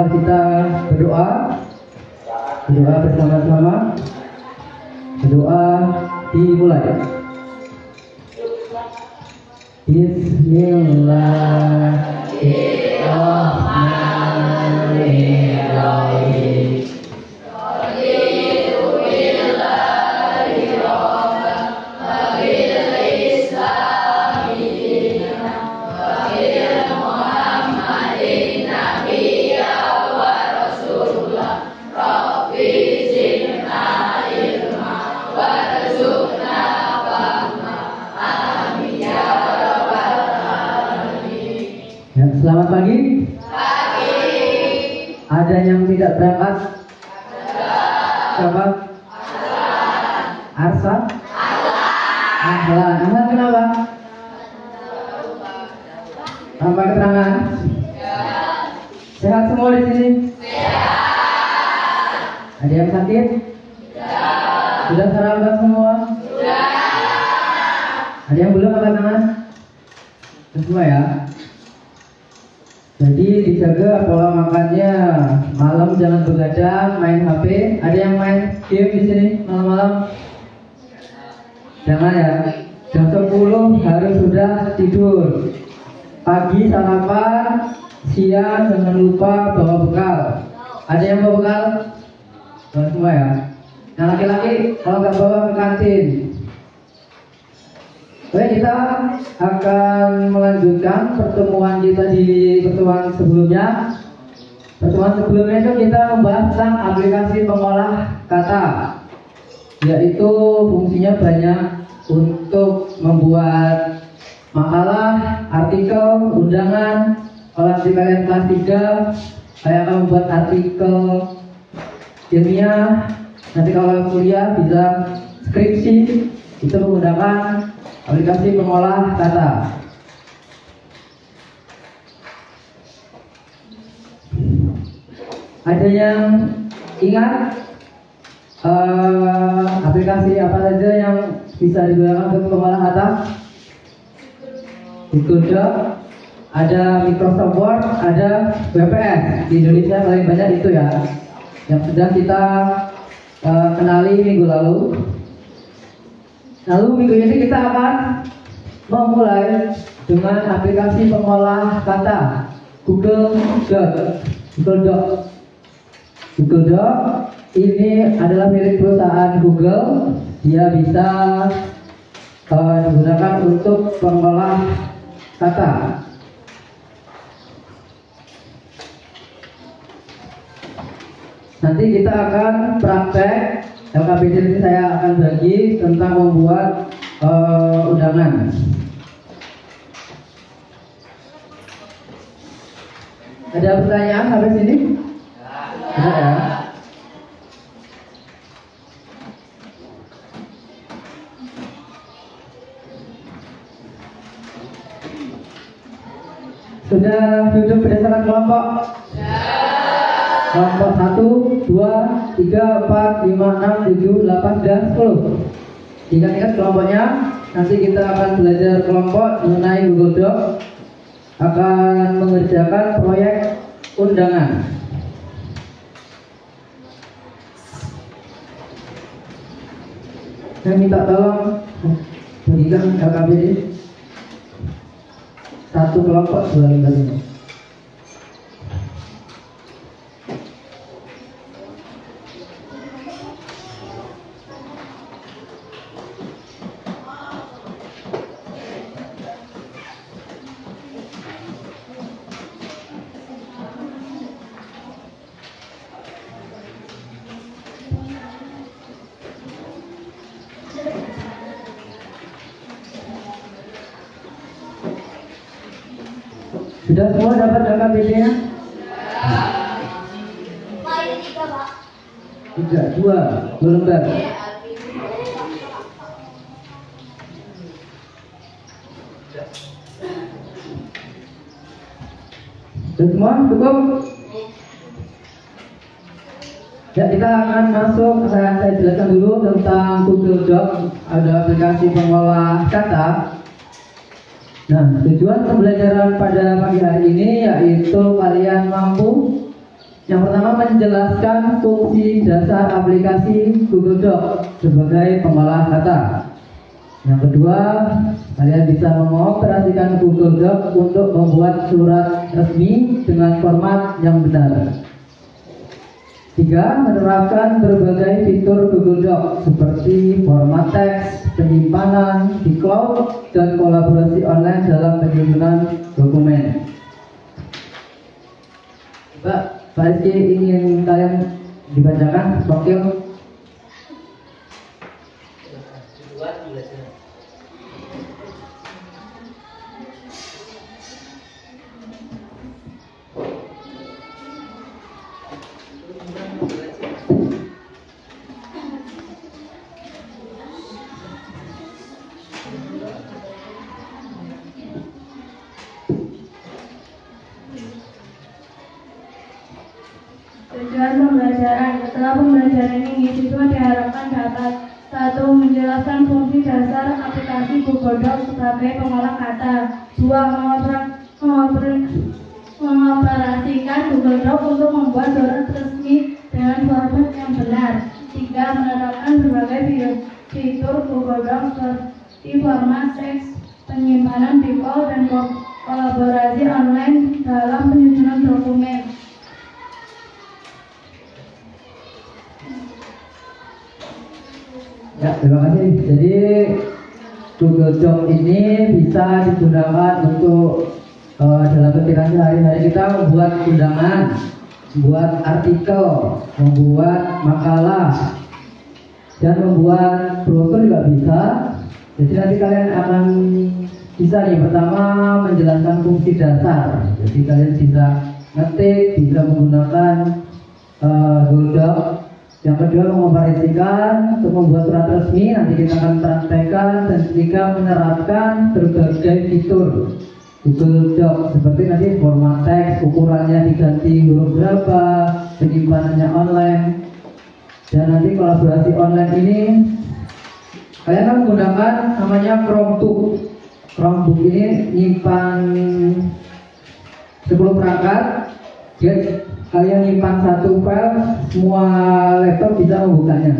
Marilah kita berdoa. Berdoa bersama-sama. Berdoa dimulai. Bismillahirrahmanirrahim. Selamat pagi. Pagi. Ada yang tidak berangkat? Siapa? Arsan. Ahlan. Ahlan kenapa? Tanpa keterangan? Sehat semua di sini? Sehat. Ada yang sakit? Sudah sarapan semua? Sudah. Ada yang belum angkat tangan? Semua ya. Jadi dijaga pola makannya, malam jangan begadang, main HP. Ada yang main game di sini malam-malam? Jangan ya. Jam 10 harus sudah tidur. Pagi sarapan, siang jangan lupa bawa bekal. Ada yang bawa bekal? Bawa semua ya. Yang laki-laki kalau nggak bawa ke kantin. Baik, kita akan melanjutkan pertemuan kita di pertemuan sebelumnya. Pertemuan sebelumnya itu kita membahas tentang aplikasi pengolah kata, yaitu fungsinya banyak untuk membuat makalah, artikel, undangan. Kalau nanti kalian kelas 3, saya akan membuat artikel ilmiah. Nanti kalau kuliah bisa skripsi, itu menggunakan aplikasi pengolah kata. Ada yang ingat aplikasi apa saja yang bisa digunakan untuk pengolah kata? Google Doc, ada Microsoft Word, ada WPS. Di Indonesia paling banyak itu ya, yang sudah kita kenali minggu lalu. Lalu minggu ini kita akan memulai dengan aplikasi pengolah kata Google Doc. Google Doc ini adalah milik perusahaan Google. Dia bisa digunakan untuk pengolah kata. Nanti kita akan praktek. LKPD ini saya akan bagi tentang membuat undangan. Ada pertanyaan sampai sini? Ada ya? Sudah duduk berdasarkan kelompok? Kelompok 1, 2, 3, 4, 5, 6, 7, 8, dan 10. Ingat-ingat kelompoknya. Nanti kita akan belajar kelompok mengenai Google Doc. Akan mengerjakan proyek undangan. Saya minta tolong berikan LKPD satu kelompok 2 lembar. Sudah semua dapat LKPD-nya? Tiga, dua lembar. Semua cukup? Ya, kita akan masuk. Saya jelaskan dulu tentang Google Doc. Ada aplikasi pengolah kata. Nah, tujuan pembelajaran pada pagi hari ini yaitu kalian mampu Yang pertama, menjelaskan fungsi dasar aplikasi Google Doc sebagai pengolah data. Yang kedua, kalian bisa mengoperasikan Google Doc untuk membuat surat resmi dengan format yang benar. Tiga, menerapkan berbagai fitur Google Doc seperti format teks, penyimpanan di cloud, dan kolaborasi online dalam penyusunan dokumen. Pak Rizky ingin kalian dibacakan wakil. Tujuan pembelajaran. Setelah pembelajaran ini, siswa diharapkan dapat: 1. Menjelaskan fungsi dasar aplikasi Google Docs sebagai pengolah kata. 2. Mengoperasikan Google Docs untuk membuat surat resmi dengan format yang benar. 3. Menerapkan berbagai fitur Google Docs seperti format teks, penyimpanan di cloud, dan kolaborasi online dalam penyusunan dokumen. Ya, terima kasih. Jadi Google Doc ini bisa digunakan untuk dalam kegiatan sehari-hari kita membuat undangan, membuat artikel, membuat makalah, dan membuat brosur juga bisa. Jadi nanti kalian akan bisa nih, pertama menjelaskan fungsi dasar. Jadi kalian bisa ngetik, bisa menggunakan Google Doc. Yang kedua, mengoperasikan untuk membuat surat resmi, nanti kita akan praktekkan. Dan ketiga, menerapkan berbagai fitur Google Doc seperti nanti format teks, ukurannya diganti huruf berapa, penyimpanannya online, dan nanti kolaborasi online ini kalian akan menggunakan namanya Chromebook. Chromebook ini nyimpan 10 perangkat. Jadi kalian nyimpan satu file, semua laptop bisa membukanya.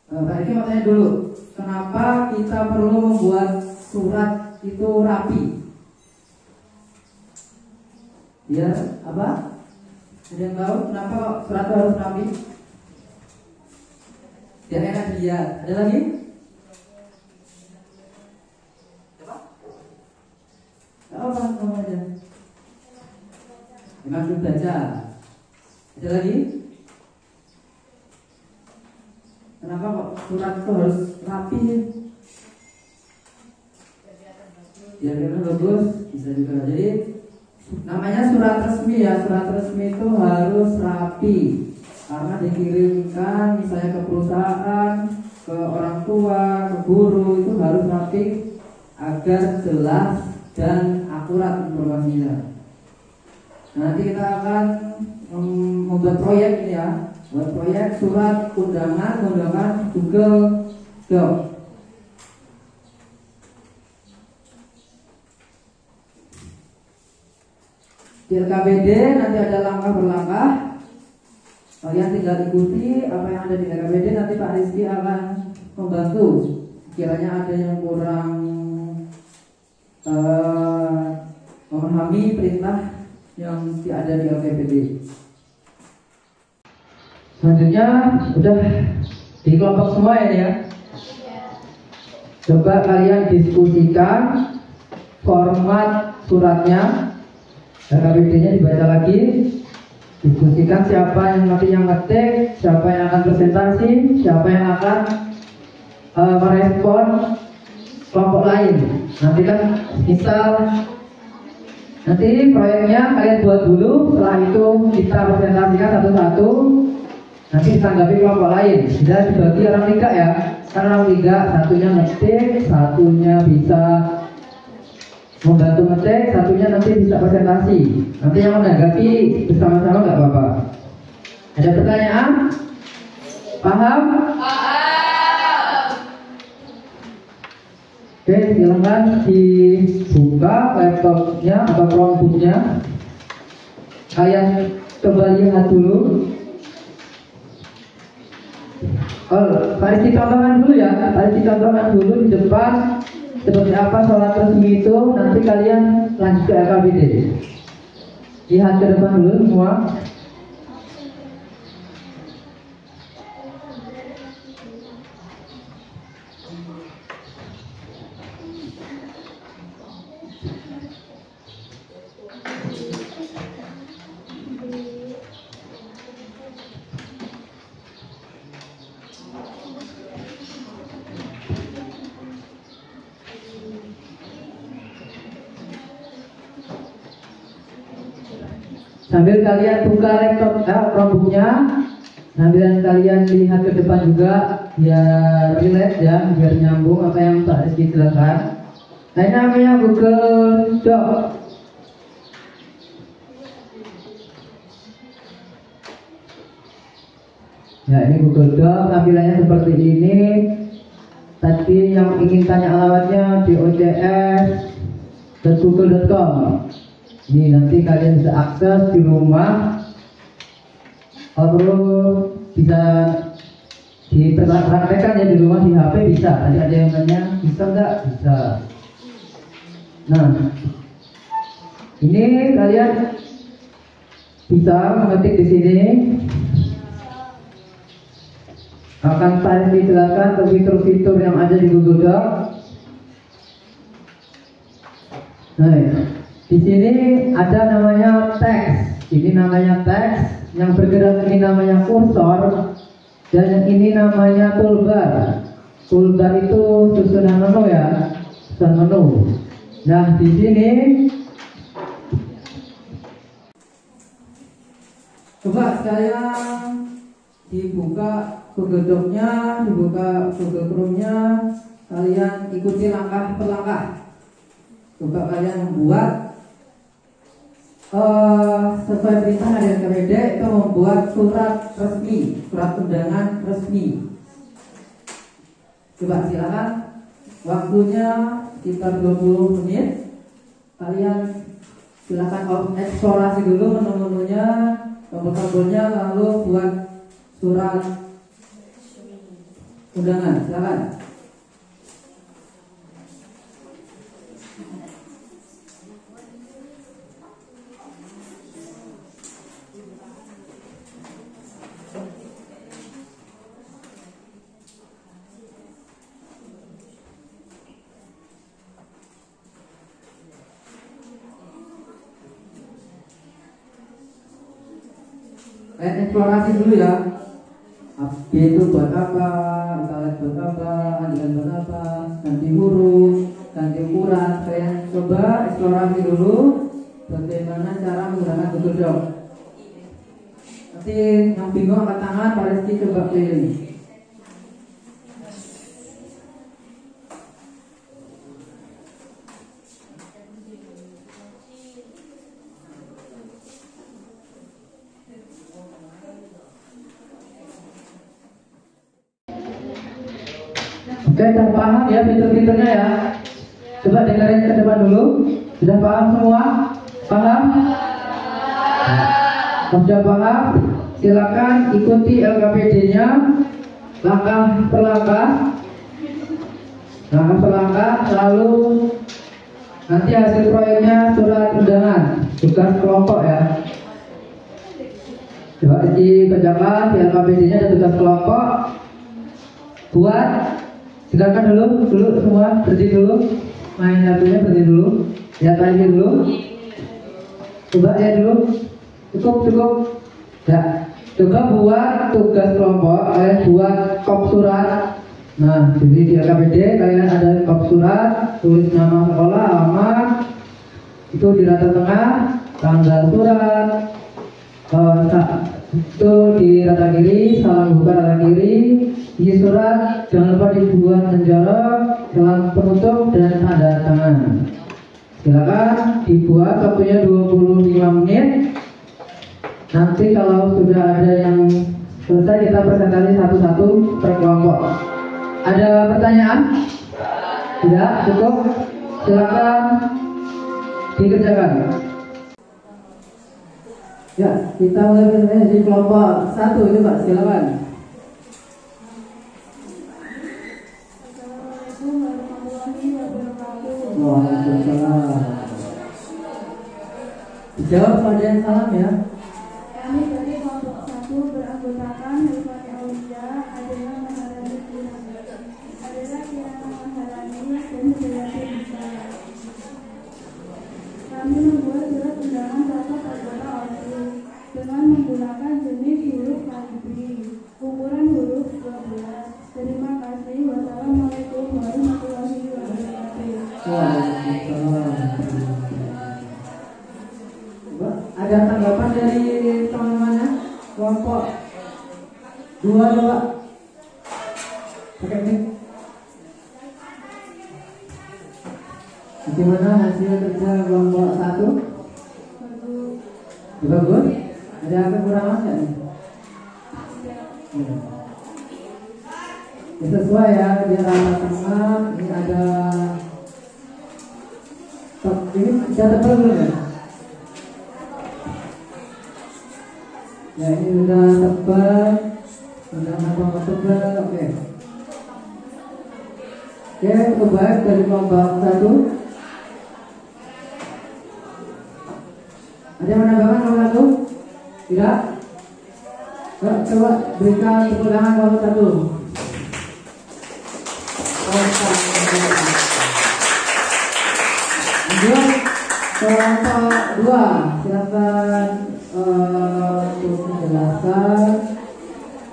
Pak Riki mau tanya dulu, kenapa kita perlu membuat surat itu rapi? Ya, apa? Ada yang tahu kenapa surat itu harus rapi? Biar enak dilihat. Ada lagi? Apa namanya? Dimaksud baca. Ada lagi? Kenapa kok surat itu harus rapi? Biar kelihatan bagus, bisa juga. Jadi namanya surat resmi ya. Surat resmi itu harus rapi karena dikirimkan misalnya ke perusahaan, ke orang tua, ke guru, itu harus rapi agar jelas dan akurat informasinya. Nanti kita akan membuat proyek ini ya, buat proyek surat undangan Google Doc. Di LKPD nanti ada langkah per langkah. Kalian tinggal ikuti apa yang ada di LKPD. Nanti Pak Rizky akan membantu. Kiranya ada yang kurang memahami perintah yang ada di LKPD. Selanjutnya udah di kelompok semua ya. Coba kalian diskusikan format suratnya, LKPD-nya dibaca lagi. Diskusikan siapa yang nanti yang ngetik, siapa yang akan presentasi, siapa yang akan merespon kelompok lain. Nanti kan misal nanti proyeknya kalian buat dulu, setelah itu kita presentasikan satu-satu. Nanti ditanggapi kelompok lain. Bisa dibagi orang 3 ya. Karena orang 3, satunya ngetik, satunya bisa membantu ngetik, satunya nanti bisa presentasi. Nanti yang menanggapi bersama-sama nggak apa-apa. Ada pertanyaan? Paham? Paham. Oke, silakan dibuka laptopnya atau Chromebooknya. Kalian coba lihat dulu. Mari dicontohkan dulu ya. Mari dicontohkan dulu di depan seperti apa sholat resmi itu. Nanti kalian lanjut ke LKPD. Lihat ke depan dulu semua. Sambil kalian buka laptop Chromebooknya, sambil kalian lihat ke depan juga, biar relate ya, biar nyambung apa yang Pak Rizky jelaskan. Nah, ini namanya Google Doc. Ya, ini Google Doc, tampilannya seperti ini. Tadi yang ingin tanya alamatnya di ocs.google.com. Ini nanti kalian bisa akses di rumah. Kalau perlu bisa dipraktekkan ya di rumah, di HP bisa. Tadi ada yang tanya, bisa nggak? Bisa. Nah, ini kalian bisa mengetik di sini. Akan saya jelaskan fitur-fitur yang ada di Google Doc. Nah, di sini ada namanya teks. Ini namanya teks. Yang bergerak ini namanya kursor. Dan yang ini namanya toolbar. Toolbar itu susunan menu ya, susunan menu. Nah, di sini coba saya dibuka Google Doc-nya, dibuka Google Chrome-nya, kalian ikuti langkah per langkah. Coba kalian membuat sesuai perintah dari LKPD itu membuat surat resmi, surat undangan resmi. Coba silakan, waktunya sekitar 20 menit. Kalian silakan eksplorasi dulu menu-menunya, tombol-tombolnya, lalu buat surat undangan. Silakan. Eksplorasi dulu ya. B itu buat apa, italit buat apa, adilan buat apa, ganti huruf, ganti ukuran. Kalian coba eksplorasi dulu bagaimana cara menggunakan Google Doc. Nanti yang bingung angkat tangan, Pak Rizky coba keliling. Oke, sudah paham ya fitur-fiturnya ya. Coba dengerin ke depan dulu. Sudah paham semua? Paham? Sudah paham? Silakan ikuti LKPD-nya langkah per langkah. Langkah per langkah, lalu nanti hasil proyeknya surat undangan, tugas kelompok ya. Coba dikerjakan di LKPD-nya ada tugas kelompok. Buat. Silakan dulu semua berhenti dulu, main lagunya berhenti dulu, lihat lagi dulu, coba ya dulu, cukup, ya, coba buat tugas kelompok, kalian buat kop surat. Nah, jadi di LKPD kalian ada kop surat, tulis nama sekolah, alamat, itu di rata tengah, tanggal surat, itu di rata kiri, salam buka rata kiri. Isi surat jangan lupa dibuat menjorok, salam penutup dan tanda tangan. Silakan dibuat, waktunya 25 menit. Nanti kalau sudah ada yang selesai kita presentasi satu-satu per kelompok. Ada pertanyaan? Tidak cukup, silakan dikerjakan. Ya, kita mulai bertanya di kelompok 1, coba silakan. Assalamualaikum warahmatullahi wabarakatuh. Waalaikumsalam. Dijawab pada yang salam ya. Kami dari kelompok 1 beranggotakan Helfani Aulia, adalah Maharani Kirana, dan Sejati Bisa. Kami membuat surat undangan rapat anggota OSIS dengan menggunakan jenis huruf kalibri, ukuran huruf 12. Terima kasih. Wassalamualaikum warahmatullahi wabarakatuh. Waalaikumsalam. Ada tanggapan dari teman-temannya? Kelompok 2 coba. Pakai mic. Bagaimana hasil kerja kelompok 1? Bagus. Ada kekurangan nggak nih? Ya. Ya, sesuai ya, di rata tengah ini ada ini sudah tebal belum ya? Ya ini sudah tebal, sudah tebal, oke. Oke, cukup baik dari kelompok 1. Ada yang menambahkan kelompok 1? Tidak? Coba berikan tepuk tangan kelompok 1. Kemudian kelompok 2, silakan untuk penjelasan.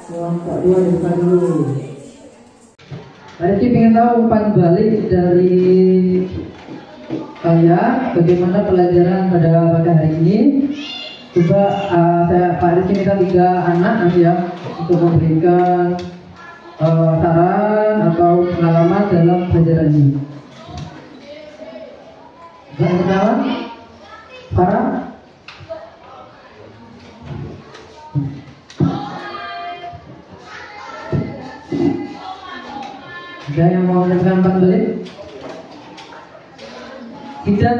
Kelompok 2 dibuka dulu. Rifki ingin tahu umpan balik dari saya bagaimana pelajaran pada hari ini. Coba Pak Rifki minta 3 anak nanti ya untuk memberikan saran atau pengalaman dalam pelajaran ini. Yang pertama, Farah. Ada yang mau menyampaikan umpan balik? Tidak.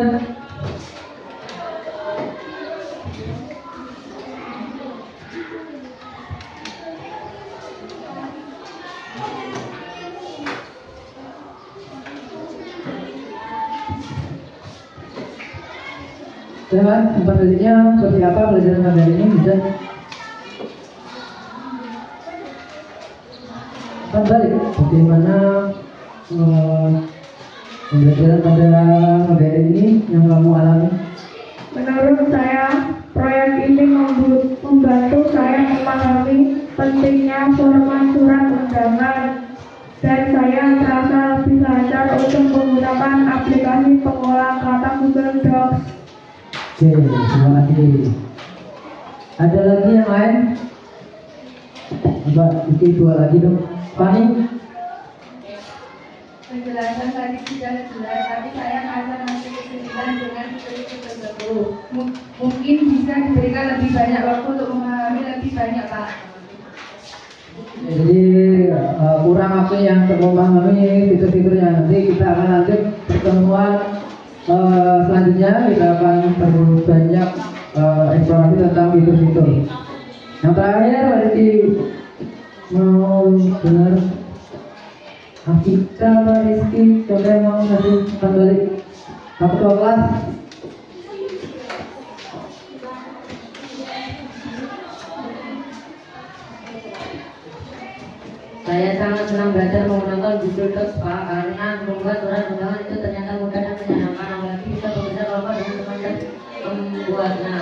Teman, umpan baliknya seperti apa pelajaran pada hari ini? Bisa umpan balik bagaimana pembelajaran pada hari ini yang kamu alami? Menurut saya, proyek ini membantu saya memahami pentingnya format surat undangan, dan saya merasa lebih lancar untuk menggunakan aplikasi pengolah kata Google Docs. Oke, terima kasih. Ada lagi yang lain? Coba isi 2 lagi dong. Fani? Penjelasan tadi sudah jelas, tapi saya merasa masih kesulitan dengan skripsi tersebut. Mungkin bisa diberikan lebih banyak waktu untuk memahami lebih banyak, Pak. Jadi kurang waktu yang untuk memahami fitur-fiturnya. Nanti kita akan lanjut pertemuan selanjutnya. Kita akan berbanyak eksplorasi tentang fitur-fitur. Yang terakhir, Rizky mau dengar Afika atau Rizky, coba yang mau ngasih kembali satu kelas. Saya sangat senang belajar menggunakan Google Docs, Pak, karena membuat surat undangan itu ternyata mudah dan menyenangkan, apalagi bisa bekerja kelompok dengan teman dan membuatnya.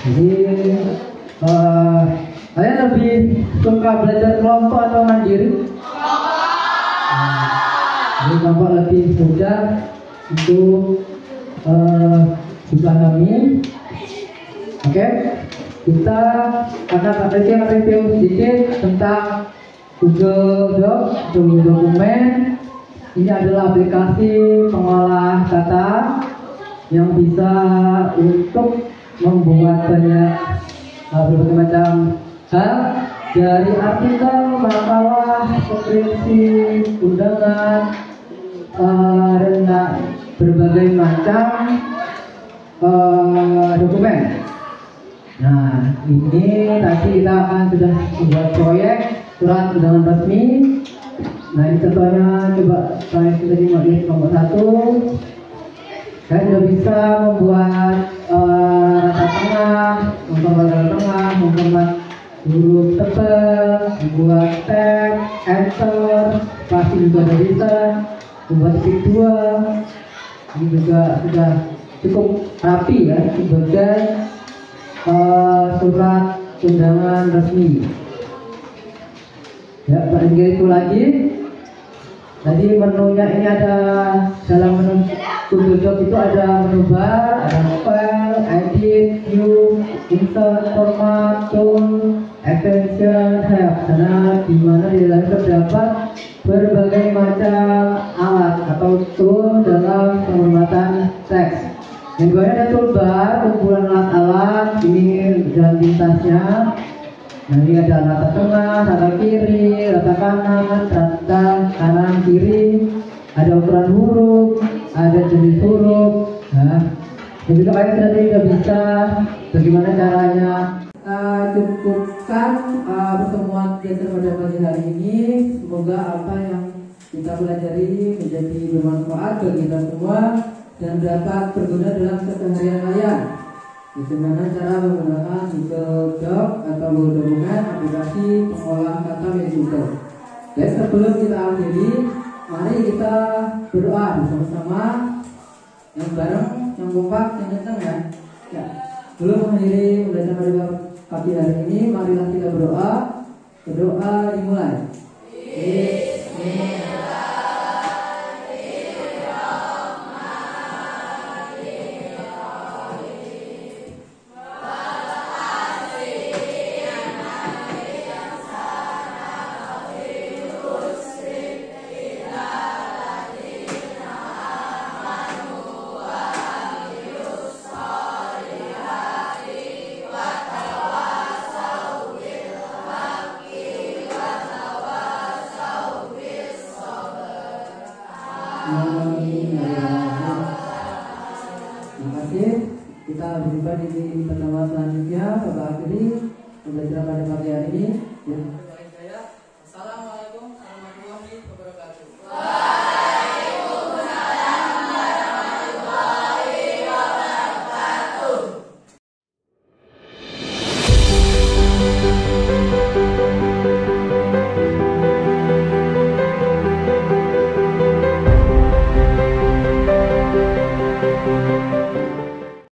Jadi kalian lebih suka belajar kelompok atau mandiri? Jadi kelompok lebih mudah untuk dipahami. Oke, kita akan review sedikit tentang Google Docs, Google Dokumen. Ini adalah aplikasi pengolah kata yang bisa untuk membuat banyak berbagai macam hal. dari artikel, makalah, deskripsi, undangan, dan berbagai macam dokumen. Nah, ini tadi kita akan sudah membuat proyek surat undangan resmi. Nah, ini contohnya, coba saya sudah lihat nomor 1. Saya sudah bisa membuat rata tengah, membuat rata tengah, membuat huruf tebal, membuat tab, enter, pasti juga sudah bisa, membuat titik 2. Ini juga sudah cukup rapi ya sebagai surat undangan resmi. Ya, itu lagi. Tadi menunya ini ada, dalam menu Google Docs itu ada menu bar, ada file, edit, view, insert, format, tool, extension, help. Karena di mana di dalam terdapat berbagai macam alat atau tool dalam pembuatan teks. Yang kedua ada toolbar, kumpulan alat-alat, ini jalan pintasnya. Nah, ini ada rata tengah, rata kiri, rata kanan, rata kanan kiri, ada ukuran huruf, ada jenis huruf. Nah, dan juga kalian sudah bisa bagaimana caranya. Cukupkan pertemuan kita pada pagi hari ini. Semoga apa yang kita pelajari menjadi bermanfaat bagi kita semua dan dapat berguna dalam keseharian kalian. Bagaimana cara menggunakan Google Docs atau Google Dokumen aplikasi pengolah kata Google. Dan sebelum kita akhiri, mari kita berdoa bersama-sama, yang bareng, yang kompak, yang kencang ya. Ya. Belum mengakhiri belajar pada pagi hari ini, marilah kita berdoa. Berdoa dimulai. Terima kasih. Kita berjumpa di pertemuan selanjutnya. Bapak akhiri pembelajaran pada pagi hari ini. Assalamualaikum warahmatullahi wabarakatuh.